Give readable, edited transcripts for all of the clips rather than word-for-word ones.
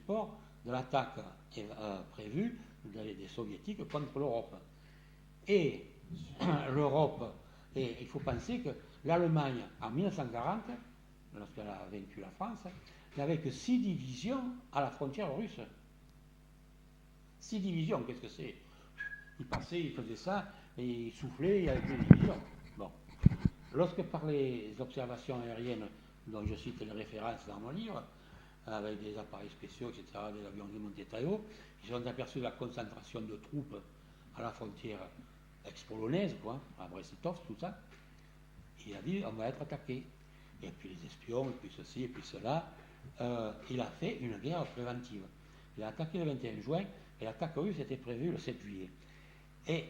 support de l'attaque prévue des soviétiques contre l'Europe. Et l'Europe, et il faut penser que l'Allemagne, en 1940, lorsqu'elle a vaincu la France, n'avait que 6 divisions à la frontière russe. 6 divisions, qu'est-ce que c'est? Il passait, il faisait ça, et il soufflait, il y avait plus de divisions. Bon. Lorsque par les observations aériennes, dont je cite les références dans mon livre, avec des appareils spéciaux, etc., des avions qui montaient très haut, ils ont aperçu la concentration de troupes à la frontière ex-polonaise, quoi, à Brest-Litovsk, tout ça. Il a dit, on va être attaqué. Et puis les espions, et puis ceci, et puis cela. Il a fait une guerre préventive. Il a attaqué le 21 juin, et l'attaque russe était prévue le 7 juillet. Et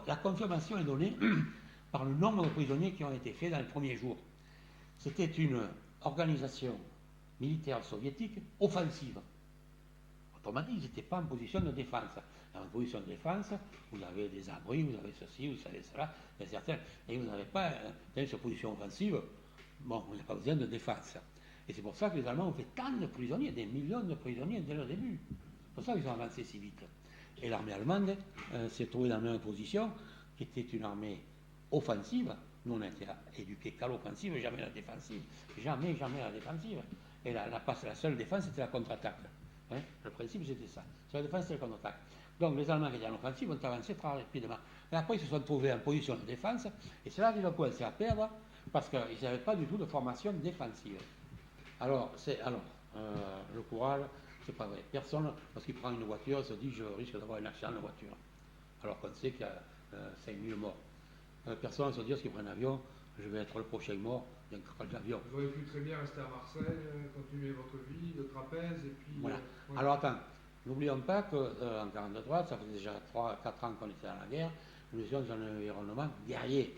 la confirmation est donnée par le nombre de prisonniers qui ont été faits dans les premiers jours. C'était une organisation militaire soviétique offensive. Autrement dit, ils n'étaient pas en position de défense. En position de défense, vous avez des abris, vous avez ceci, vous avez cela, et certains, et vous n'avez pas, dans cette position offensive, bon, vous n'avez pas besoin de défense. Et c'est pour ça que les Allemands ont fait tant de prisonniers, des millions de prisonniers dès le début. C'est pour ça qu'ils ont avancé si vite. Et l'armée allemande s'est trouvée dans la même position, qui était une armée offensive. Nous, on a été éduqués qu'à l'offensive, jamais à la défensive. Jamais à la défensive. Et la seule défense, c'était la contre-attaque. Hein, le principe, c'était ça. C'est la défense, c'est la contre-attaque. Donc, les Allemands qui étaient en offensive ont avancé très rapidement. Et après, ils se sont trouvés en position de défense. Et c'est là qu'ils ont commencé à perdre, parce qu'ils n'avaient pas du tout de formation défensive. Alors, le courage, c'est pas vrai. Personne, lorsqu'il prend une voiture, se dit je risque d'avoir un accident de voiture. Alors qu'on sait qu'il y a 5000 morts. Personne ne se dit lorsqu'il prend un avion, je vais être le prochain mort d'un crash d'avion. Vous auriez pu très bien rester à Marseille, continuer votre vie de trapèze, et puis... Voilà. Alors attends, n'oublions pas qu'en 1943, ça faisait déjà 3-4 ans qu'on était dans la guerre, nous étions dans un environnement guerrier.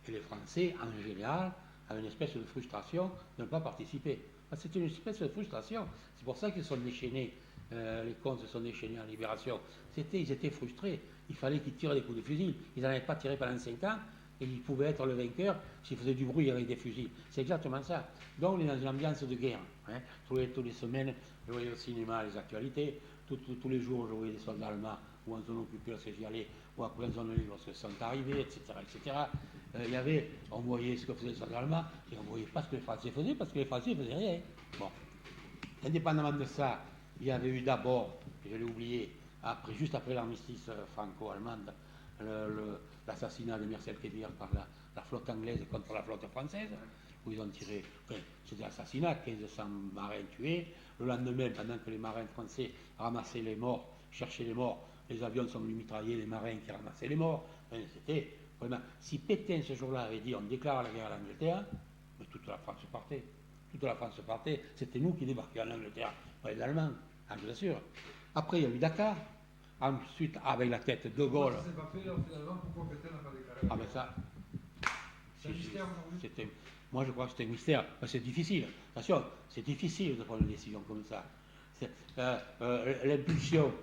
Et les Français, en général, avaient une espèce de frustration de ne pas participer. C'était une espèce de frustration. C'est pour ça qu'ils sont déchaînés, les cons se sont déchaînés en libération. Ils étaient frustrés. Il fallait qu'ils tirent des coups de fusil. Ils n'en avaient pas tiré pendant 5 ans et ils pouvaient être le vainqueur s'ils faisaient du bruit avec des fusils. C'est exactement ça. Donc on est dans une ambiance de guerre. Hein. Toutes les semaines, je voyais au cinéma les actualités. Tous les jours, je voyais des soldats allemands ou en zone occupée lorsque j'y allais, ou après en zone libre lorsqu'ils sont arrivés, etc. On voyait ce que faisaient les soldats allemands et on ne voyait pas ce que les Français faisaient parce que les Français ne faisaient rien. Bon. Indépendamment de ça, il y avait eu d'abord, je l'ai oublié, juste après l'armistice franco-allemande, l'assassinat de Marcel Kébir par la flotte anglaise contre la flotte française, où ils ont tiré, c'était l'assassinat, 1500 marins tués. Le lendemain, pendant que les marins français ramassaient les morts, cherchaient les morts, les avions sont venus mitrailler les marins qui ramassaient les morts. C'était vraiment, si Pétain ce jour-là avait dit on déclare la guerre à l'Angleterre, mais toute la France partait. Toute la France partait, c'était nous qui débarquions en Angleterre, pas les Allemands, je vous assure. Après, il y a eu Dakar. Ensuite, avec la tête de Gaulle. Ça s'est pas fait, finalement, pourquoi Pétain n'a pas déclaré? Ah ben ça. C'est un mystère aujourd'hui. Moi, je crois que c'était un mystère. C'est difficile. Attention, c'est difficile de prendre une décision comme ça. L'impulsion,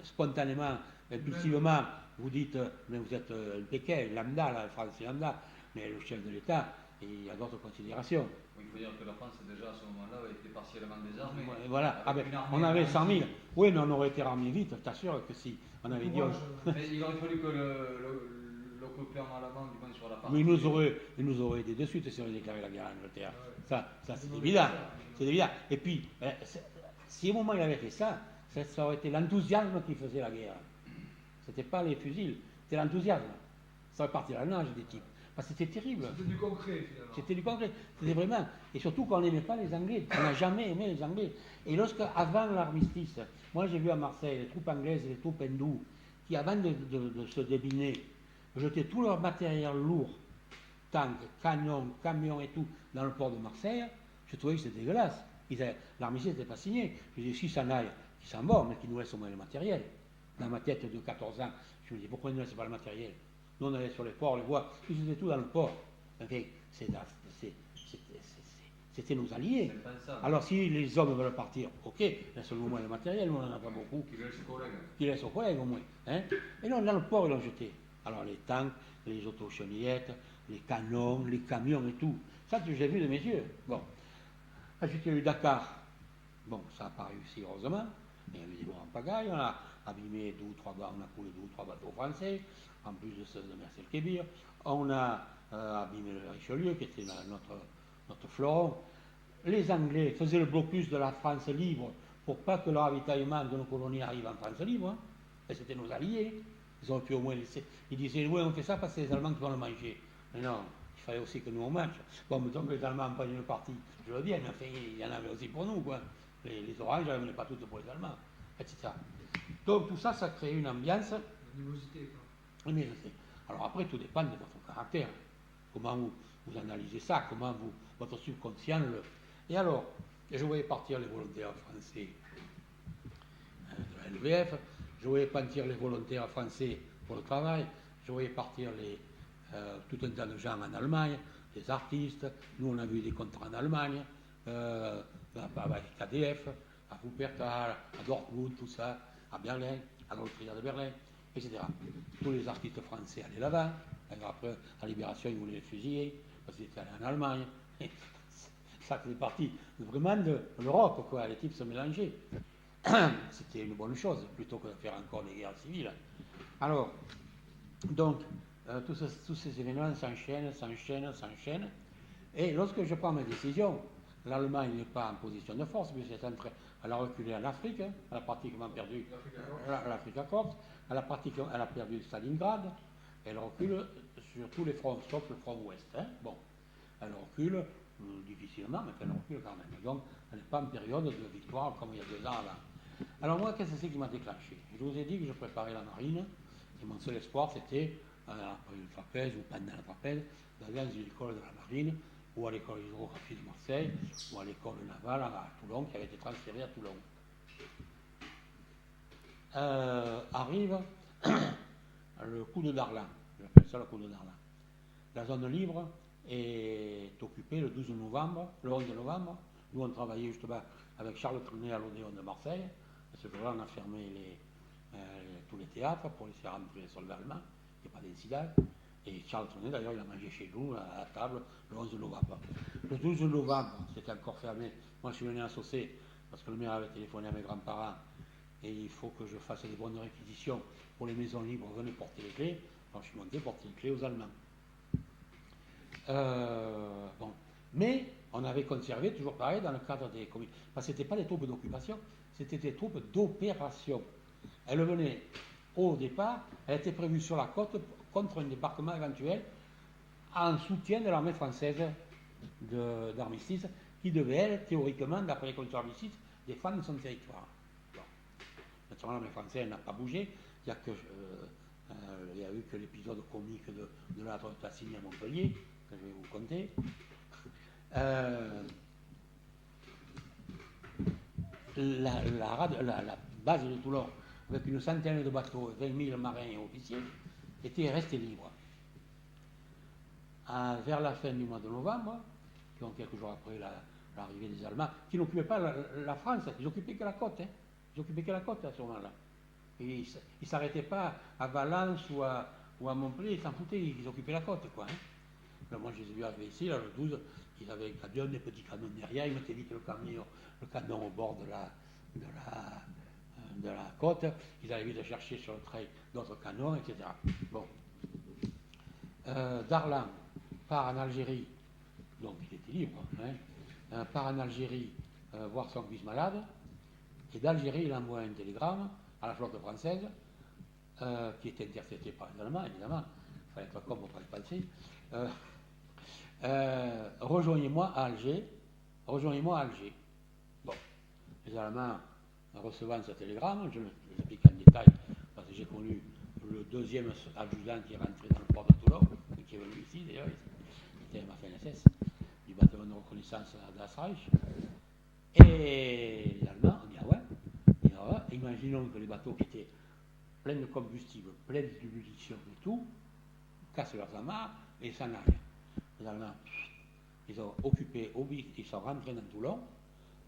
spontanément, impulsivement, vous dites, mais vous êtes un Pékin, lambda, la France c'est lambda, mais le chef de l'État, il y a d'autres considérations. Il faut dire que la France, déjà à ce moment-là, était partiellement désarmée. Voilà, on avait 100 000. Oui, mais on aurait été ramené vite, je t'assure que si. On avait dit. Mais il aurait fallu que l'occupant allemand, du moins sur la partie. Mais il nous aurait aidé de suite si on avait déclaré la guerre à l'Angleterre. Ça c'est évident. C'est évident. Et puis, si au moment où il avait fait ça, ça aurait été l'enthousiasme qui faisait la guerre. C'était pas les fusils, c'était l'enthousiasme. Ça aurait parti à la nage des types. Parce que c'était terrible. C'était du concret, finalement. C'était du concret. C'était vraiment. Et surtout qu'on n'aimait pas les Anglais. On n'a jamais aimé les Anglais. Et avant l'armistice, moi j'ai vu à Marseille les troupes anglaises et les troupes hindoues qui, avant de se débiner, jetaient tout leur matériel lourd, tanks, canons, camions et tout, dans le port de Marseille. Je trouvais que c'était dégueulasse. L'armistice n'était pas signé. Je dis, si ça n'aille, qu'ils s'en vont, mais qu'ils nous laissent au moins le matériel. Dans ma tête de 14 ans, je me dis, pourquoi ils ne laissent pas le matériel? Nous, on allait sur les ports, les voies, ils étaient tout dans le port. Enfin, c'était nos alliés. Alors, si les hommes veulent partir, ok, laisse-nous au moins le matériel, nous, on n'en a pas beaucoup. Qu'ils laissent aux collègues, au moins. Hein. Et non, dans le port, ils l'ont jeté. Alors, les tanks, les autochenillettes, les canons, les camions et tout. Ça, j'ai vu de mes yeux. Bon. Ensuite, il y a eu Dakar. Bon, ça n'a pas réussi heureusement. Il y a eu des morts en pagaille, on a abîmé on a coulé 2 ou 3 bateaux français, en plus de ceux de Mercel Kébir. On a abîmé le Richelieu, qui était notre fleuron. Les Anglais faisaient le blocus de la France libre pour pas que le ravitaillement de nos colonies arrive en France libre. Hein. Et c'était nos alliés. Ils ont pu au moins laisser. Ils disaient, oui, on fait ça parce que c'est les Allemands qui vont le manger. Mais non, il fallait aussi que nous on mange. Bon, mettons que les Allemands n'ont pas une partie, je veux bien, mais enfin, il y en avait aussi pour nous, quoi. Les oranges, elles ne venaient pas toutes pour les Allemands, etc. Donc tout ça, ça crée une ambiance. Animosité, quoi. Mais je sais. Alors après, tout dépend de votre caractère. Comment vous analysez ça, comment votre subconscient le. Et alors, je voyais partir les volontaires français de la LVF, je voyais partir les volontaires français pour le travail, je voyais partir tout un tas de gens en Allemagne, des artistes. Nous, on a vu des contrats en Allemagne, avec KDF, à Wuppertal, à Dortmund, tout ça, à Berlin, à l'Austria de Berlin, etc. Tous les artistes français allaient là-bas. Après, à Libération, ils voulaient les fusiller, parce qu'ils étaient allés en Allemagne. Ça faisait partie vraiment de l'Europe, quoi. Les types se mélangeaient. C'était une bonne chose, plutôt que de faire encore des guerres civiles. Alors, donc, tous ces événements s'enchaînent. Et lorsque je prends mes décisions, l'Allemagne n'est pas en position de force, puisqu'elle est en train, elle a reculé en Afrique, elle a pratiquement perdu l'Afrique corse, elle a perdu Stalingrad, elle recule sur tous les fronts, sauf le front ouest. Hein. Bon, elle recule difficilement, mais elle recule quand même. Donc, elle n'est pas en période de victoire comme il y a 2 ans avant. Alors moi, qu'est-ce que c'est qui m'a déclenché? Je vous ai dit que je préparais la marine, et mon seul espoir, c'était, après une trapèze ou pendant la trapèze, d'aller dans une école de la marine, ou à l'école d'hydrographie de Marseille, ou à l'école navale à Toulon, qui avait été transférée à Toulon. Arrive le coup de Darlan, j'appelle ça le coup de Darlan. La zone libre est occupée le 11 novembre. Nous, on travaillait justement avec Charles Trenet à l'Odéon de Marseille. À ce jour-là, on a fermé tous les théâtres pour laisser rentrer les soldats allemands. Il n'y a pas d'incident. Et Charles Trenet, d'ailleurs, il a mangé chez nous à table le 11 novembre. Le 12 novembre, c'était encore fermé. Moi, je suis venu à Saucé parce que le maire avait téléphoné à mes grands-parents et il faut que je fasse des bonnes réquisitions pour les maisons libres. Venez porter les clés. Alors, je suis monté porter les clés aux Allemands. Bon. Mais on avait conservé, toujours pareil, dans le cadre des communes. Parce que ce n'étaient pas des troupes d'occupation, c'était des troupes d'opération. Elles venaient au départ, elles étaient prévues sur la côte contre un débarquement éventuel en soutien de l'armée française d'armistice, qui devait, elle, théoriquement, d'après les conditions d'armistice, défendre son territoire. Bon. Naturellement, l'armée française n'a pas bougé. Il y a eu que l'épisode comique de la Tassini à Montpellier, que je vais vous conter. La base de Toulon, avec une centaine de bateaux, 20 000 marins et officiers, était restée libre. Vers la fin du mois de novembre, donc quelques jours après l'arrivée des Allemands, qui n'occupaient pas la France, ils n'occupaient que la côte. Hein. Ils n'occupaient que la côte à ce moment-là. Et ils ne s'arrêtaient pas à Valence ou à Montpellier, ils s'en foutaient, ils occupaient la côte, quoi. Hein. Alors moi, je les ai vus arriver ici, là, le 12, ils avaient un camion, des petits canons derrière, ils mettaient vite le canon au bord de la côte, ils allaient vite chercher sur le trait d'autres canons, etc. Bon. Darlan part en Algérie, donc il était libre, hein, part en Algérie voir son fils malade, et d'Algérie, il envoie un télégramme à la flotte française, qui était intercepté par les Allemands, évidemment, il fallait être con pour pas y penser. Rejoignez-moi à Alger. Bon, les Allemands, en recevant ce télégramme, je l'explique en détail, parce que j'ai connu le deuxième adjudant qui est rentré dans le port de Toulon, qui est venu ici d'ailleurs, il était à ma FNSS, du bâtiment de reconnaissance d'Asreich. Et les Allemands ont dit ah ouais, imaginons que les bateaux qui étaient pleins de combustible, pleins de munitions et tout, cassent leurs amarres et s'en aillent. Les Allemands, ils ont occupé, ils sont rentrés dans Toulon,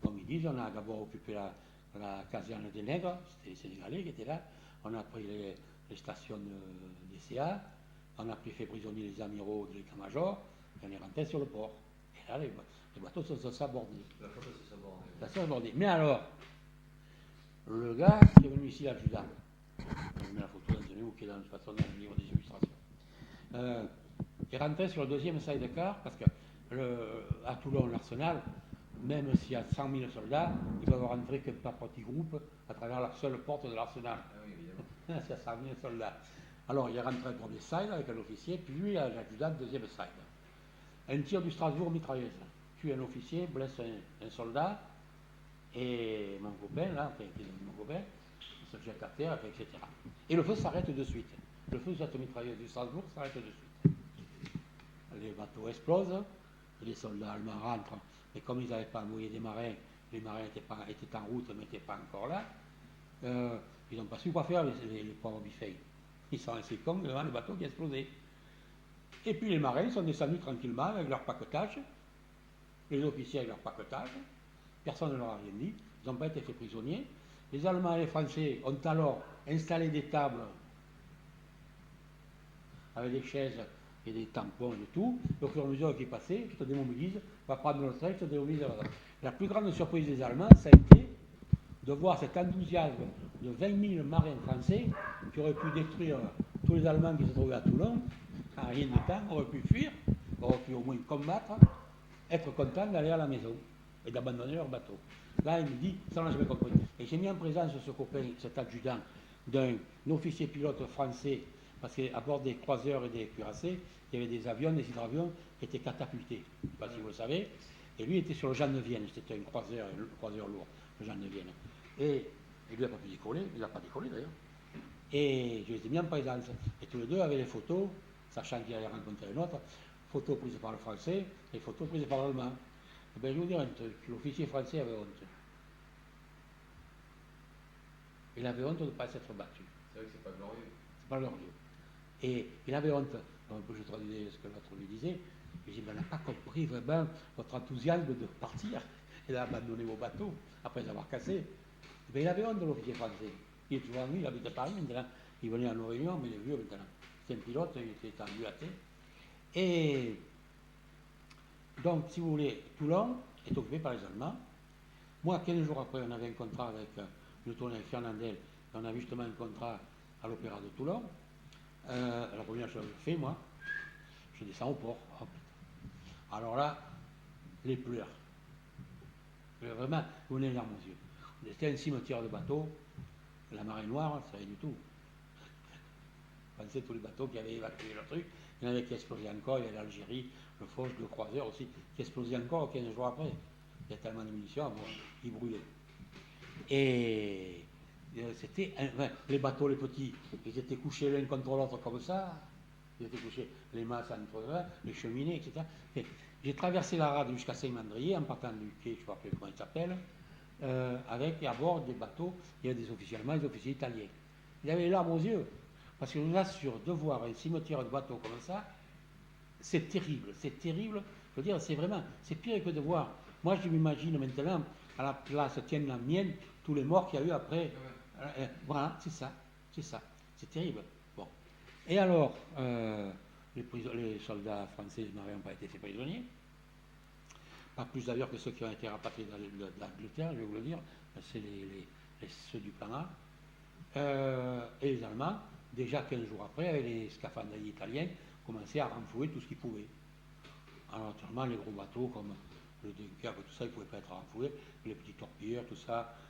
comme ils disent, on a d'abord occupé la caserne des Nègres, c'était les Sénégalais qui étaient là, on a pris les stations des CA, on a fait prisonnier les amiraux de l'état-major, et on est rentré sur le port. Et là, les bateaux se sont sabordés. La flotte s'est sabordée. Mais alors, Le gars qui est venu ici, l'adjudant, je mets la photo d'un de vous qui est dans le façon dans le livre des illustrations, est rentré sur le deuxième sidecar parce que à Toulon, l'Arsenal, même s'il y a 100 000 soldats, ils peuvent rentrer que par petits groupes à travers la seule porte de l'Arsenal. Ah oui, évidemment. S'il y a 100 000 soldats. Alors il est rentré au premier side avec un officier, puis lui, l'adjudant, deuxième side. Un tir du Strasbourg mitrailleuse. Tue un officier, blesse un soldat, et mon copain, là, enfin, qui est mon copain, se jette à terre, etc. Et le feu s'arrête de suite. Le feu de cette mitrailleuse du Strasbourg s'arrête de suite. Les bateaux explosent, les soldats allemands rentrent, mais comme ils n'avaient pas envoyé des marins, les marins étaient en route, mais n'étaient pas encore là, ils n'ont pas su quoi faire, les pauvres biffets. Ils sont restés cons devant le bateau qui a explosé. Et puis les marins sont descendus tranquillement avec leur paquetage, les officiers avec leur paquetage, personne ne leur a rien dit, ils n'ont pas été faits prisonniers. Les Allemands et les Français ont alors installé des tables avec des chaises et des tampons et tout. Et au fur et à mesure qu'ils passaient, tu te démobilises, va prendre le train, tu te démobilises. La plus grande surprise des Allemands, ça a été de voir cet enthousiasme de 20 000 marins français qui auraient pu détruire tous les Allemands qui se trouvaient à Toulon, en rien de temps, auraient pu fuir, auraient pu au moins combattre, être contents d'aller à la maison et d'abandonner leur bateau. Là, il me dit, ça on n'a jamais compris. Et j'ai mis en présence ce copain, cet adjudant, d'un officier pilote français, parce qu'à bord des croiseurs et des cuirassés, il y avait des avions, des hydravions qui étaient catapultés. Je ne sais pas si vous le savez. Et lui était sur le Jean de Vienne, c'était un croiseur lourd, le Jean de Vienne. Et lui n'a pas pu décoller, il n'a pas décollé d'ailleurs. Et je les ai mis en présence. Et tous les deux avaient les photos, sachant qu'il allait rencontrer un autre, photos prises par le français et photos prises par l'allemand. Et bien, je vais vous dire un truc, l'officier français avait honte. Il avait honte de ne pas s'être battu. C'est vrai que c'est pas glorieux. C'est pas glorieux. Et il avait honte. Donc, je traduisais ce que l'autre lui disait. Je dis, ben, on n'a pas compris vraiment votre enthousiasme de partir et d'abandonner vos bateaux après les avoir cassés. Et bien, il avait honte de l'officier français. Il est toujours en lui, il habite à Paris maintenant. Il venait à nos réunions, mais il est vieux maintenant. C'était un pilote, il était tendu à terre. Et donc, si vous voulez, Toulon est occupé par les Allemands. Moi, 15 jours après, on avait un contrat avec le tourneur Fernandel. On avait justement un contrat à l'Opéra de Toulon. La première chose que je fais, moi, je descends au port. Hop. Alors là, les pleurs. Vraiment, vous venez les larmes aux yeux. C'était un cimetière de bateaux. La marée noire, ça rien du tout. Pensez tous les bateaux qui avaient évacué le truc. Il y en avait qui explosaient encore. Il y avait l'Algérie, le Fauche, le Croiseur aussi, qui explosait encore 15 jours après. Il y a tellement de munitions, bon, ils brûlaient. Et c'était les bateaux, les petits, ils étaient couchés l'un contre l'autre comme ça. Ils étaient couchés les masses entre eux, les cheminées, etc. Et j'ai traversé la rade jusqu'à Saint-Mandrier en partant du quai, je ne sais pas comment il s'appelle, avec à bord des bateaux, il y avait des officiers allemands et des officiers italiens. Il avait les larmes aux yeux, parce que je vous assure, de voir un cimetière de bateaux comme ça, c'est terrible, c'est terrible. Je veux dire, c'est vraiment, c'est pire que de voir. Moi, je m'imagine maintenant, à la place tienne la mienne, tous les morts qu'il y a eu après. Voilà, c'est ça, c'est terrible. Bon. Et alors, les soldats français n'ont pas été faits prisonniers, pas plus d'ailleurs que ceux qui ont été rapatriés d'Angleterre, je vais vous le dire, c'est ceux du plan A. Et les Allemands, déjà 15 jours après, avec les scaphandriers italiens, commençaient à renflouer tout ce qu'ils pouvaient. Alors naturellement, les gros bateaux comme le Dunkerque, tout ça, ils ne pouvaient pas être renfloués, les petits torpilleurs, tout ça,